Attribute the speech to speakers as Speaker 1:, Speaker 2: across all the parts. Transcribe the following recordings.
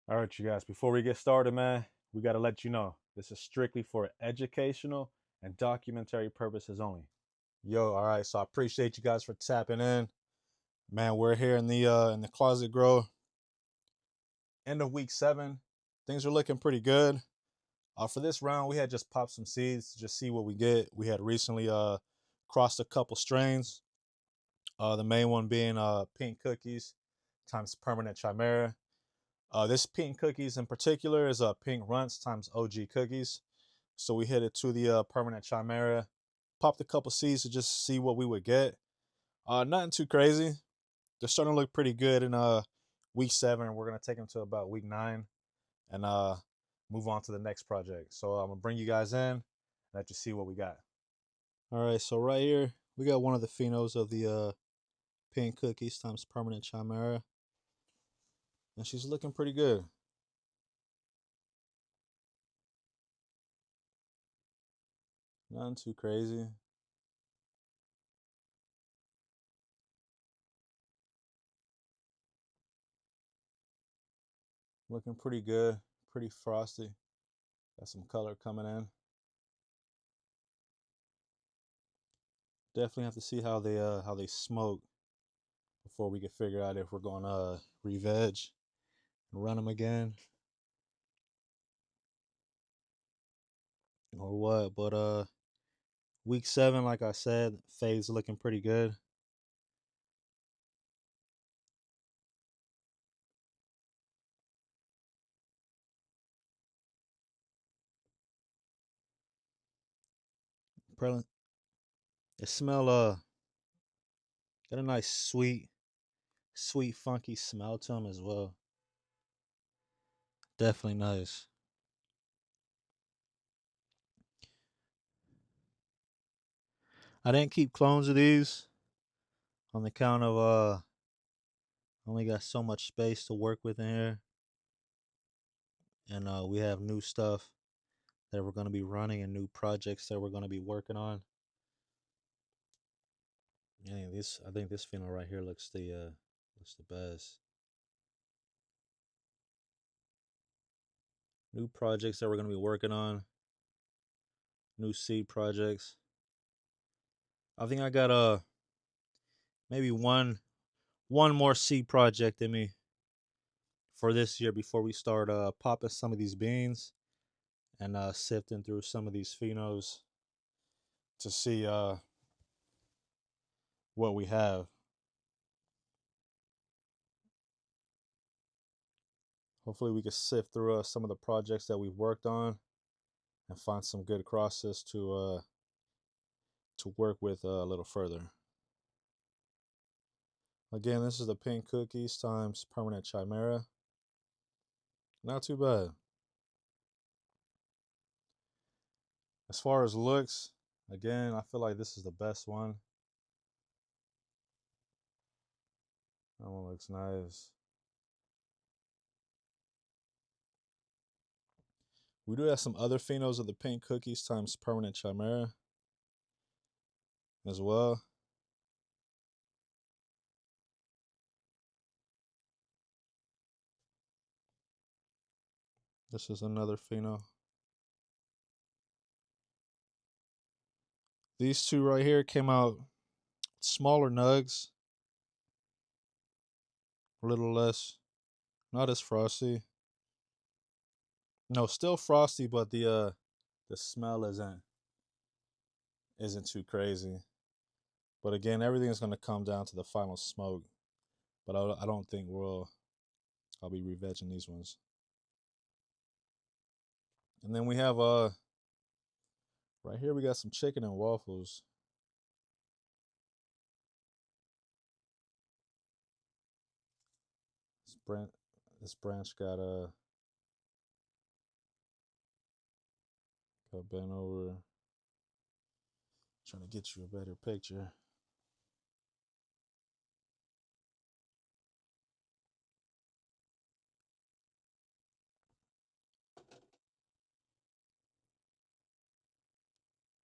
Speaker 1: All right, you guys, before we get started, man, we got to let you know this is strictly for educational and documentary purposes only. Yo, all right, so I appreciate you guys for tapping in. Man, we're here in the closet grow. End of week 7. Things are looking pretty good. For this round, we had just popped some seeds to just see what we get. We had recently crossed a couple strains. The main one being pink cookies times permanent chimera. This pink cookies in particular is pink runts times OG cookies. So we hit it to the permanent chimera, popped a couple seeds to just see what we would get. Nothing too crazy. They're starting to look pretty good in week 7. We're gonna take them to about week 9 and move on to the next project. So I'm gonna bring you guys in and let you see what we got. All right, so right here we got one of the phenos of the pink cookies times permanent chimera, and she's looking pretty good. Nothing too crazy. Looking pretty good, pretty frosty. Got some color coming in. Definitely have to see how they smoke before we can figure out if we're gonna re-veg and run them again or what. But week 7, like I said, fade's looking pretty good. It smell got a nice sweet funky smell to them as well. Definitely nice. I didn't keep clones of these on the count of only got so much space to work with in here, and we have new stuff that we're going to be running and new projects that we're going to be working on. Yeah, I think this pheno right here looks the best. New projects that we're going to be working on, new seed projects. I think I got maybe one more seed project in me for this year before we start popping some of these beans and sifting through some of these phenos to see what we have. Hopefully, we can sift through some of the projects that we've worked on and find some good crosses to work with a little further. Again, this is the pink cookies times permanent chimera. Not too bad. As far as looks, again, I feel like this is the best one. That one looks nice. We do have some other phenos of the pink cookies times permanent chimera as well. This is another pheno. These two right here came out smaller nugs, a little less, not as frosty. No, still frosty, but the smell isn't too crazy. But again, everything is going to come down to the final smoke. But I don't think I'll be re-vegging these ones. And then we have right here we got some chicken and waffles. This branch this branch got bent over. Trying to get you a better picture.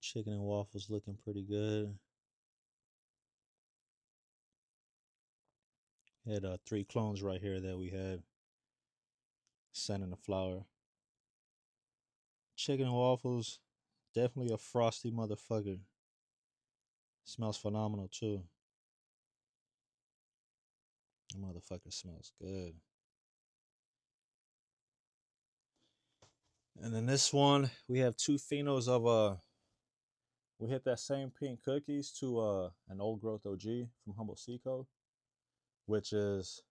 Speaker 1: Chicken and waffles looking pretty good. Had 3 clones right here that we had Sending the flour. Chicken and waffles, definitely a frosty motherfucker. Smells phenomenal too. The motherfucker smells good. And then this one, we have two phenos of we hit that same pink cookies to an old growth OG from Humble Seco, which is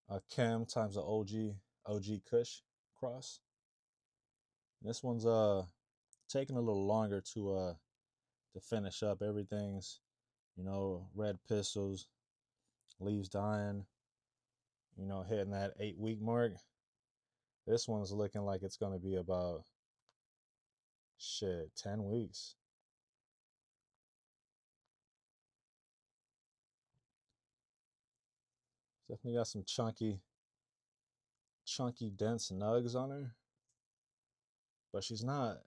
Speaker 1: a Chem times a OG Kush cross. This one's taking a little longer to finish up. Everything's, red pistols, leaves dying, hitting that 8 week mark. This one's looking like it's gonna be about 10 weeks. Definitely got some chunky, dense nugs on her. But she's not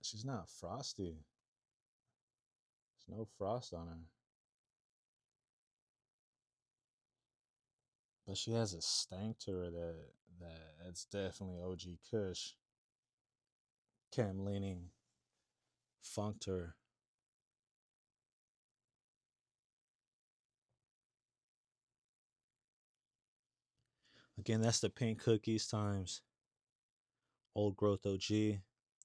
Speaker 1: frosty. There's no frost on her. But she has a stank to her that it's definitely OG Kush. Cam leaning funked her. Again, that's the pink cookies times old growth OG,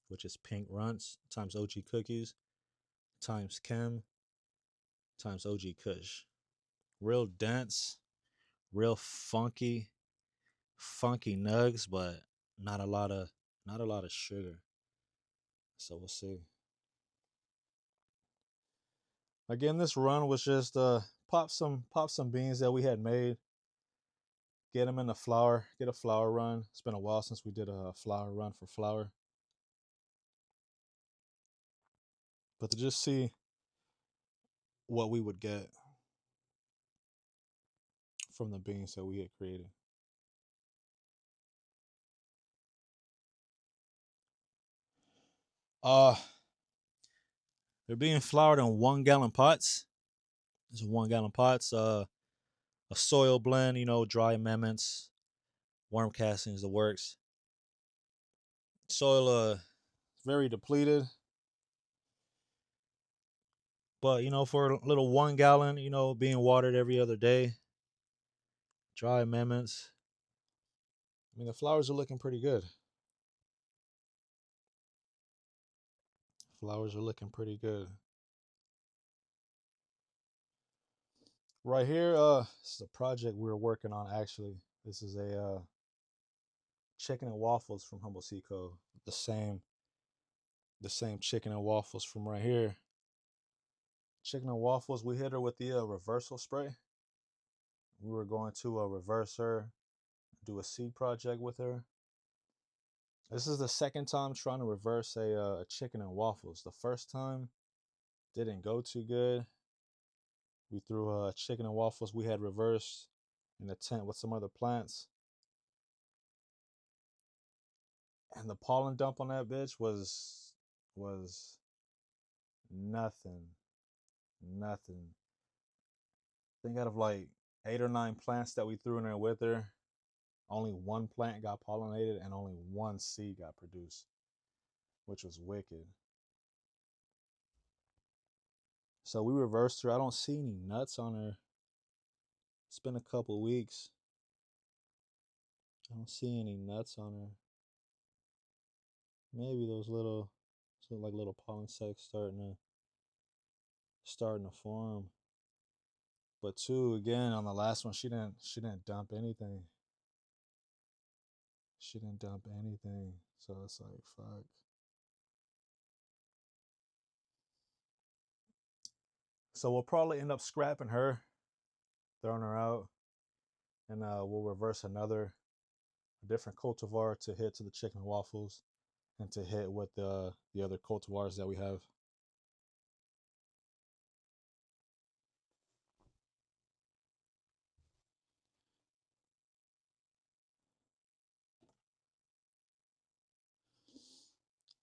Speaker 1: which is pink runts times OG cookies times Chem times OG Kush. Real dense, real funky nugs, but not a lot of sugar. So we'll see. Again, this run was just pop some beans that we had made, get them in the flour, get a flour run. It's been a while since we did a flour run for flour, but to just see what we would get from the beans that we had created. Uh, they're being floured in 1 gallon pots. These are 1 gallon pots. A soil blend, dry amendments, worm castings, the works. Soil very depleted, but for a little 1 gallon, being watered every other day. Dry amendments. I mean, the flowers are looking pretty good. Flowers are looking pretty good. Right here, this is a project we were working on actually. This is a chicken and waffles from Humble Seco. The same chicken and waffles from right here. Chicken and waffles, we hit her with the reversal spray. We were going to reverse her, do a seed project with her. This is the second time trying to reverse a chicken and waffles. The first time didn't go too good. We threw chicken and waffles we had reversed in the tent with some other plants. And the pollen dump on that bitch was nothing. Nothing. I think out of like 8 or 9 plants that we threw in there with her, only one plant got pollinated and only one seed got produced, which was wicked. So we reversed her. I don't see any nuts on her. It's been a couple weeks. I don't see any nuts on her. Maybe those little, like little pollen sacs starting to form. But two, again, on the last one, she didn't dump anything. She didn't dump anything. So it's like fuck. So we'll probably end up scrapping her, throwing her out, and we'll reverse a different cultivar to hit to the chicken waffles, and to hit with the other cultivars that we have.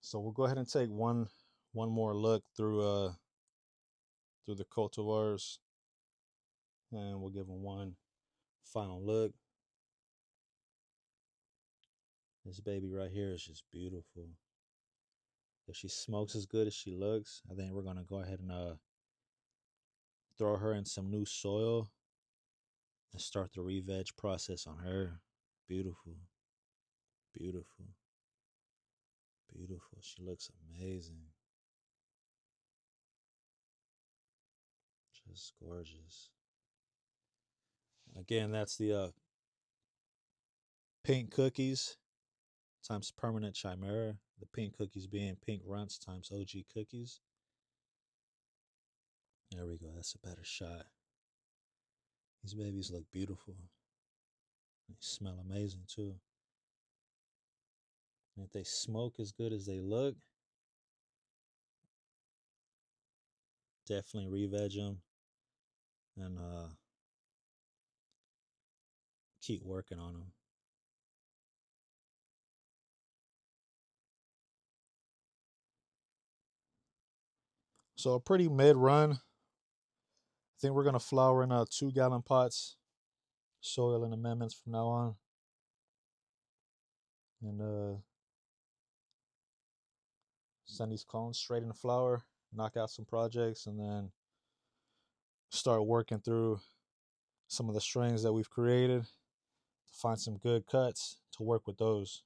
Speaker 1: So we'll go ahead and take one more look through the cultivars, and we'll give them one final look. This baby right here is just beautiful. If she smokes as good as she looks, I think we're gonna go ahead and throw her in some new soil and start the re-veg process on her. Beautiful, beautiful, beautiful. She looks amazing. Just gorgeous. Again, that's the pink cookies times permanent chimera. The pink cookies being pink runts times OG cookies. There we go. That's a better shot. These babies look beautiful. They smell amazing too. And if they smoke as good as they look, definitely re-veg them and keep working on them. So a pretty mid run. I think we're gonna flower in 2-gallon pots, soil and amendments from now on, and send these clones straight in the flower, knock out some projects, and then start working through some of the strains that we've created to find some good cuts to work with those.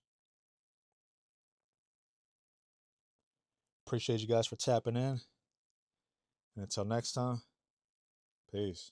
Speaker 1: Appreciate you guys for tapping in. And until next time, peace.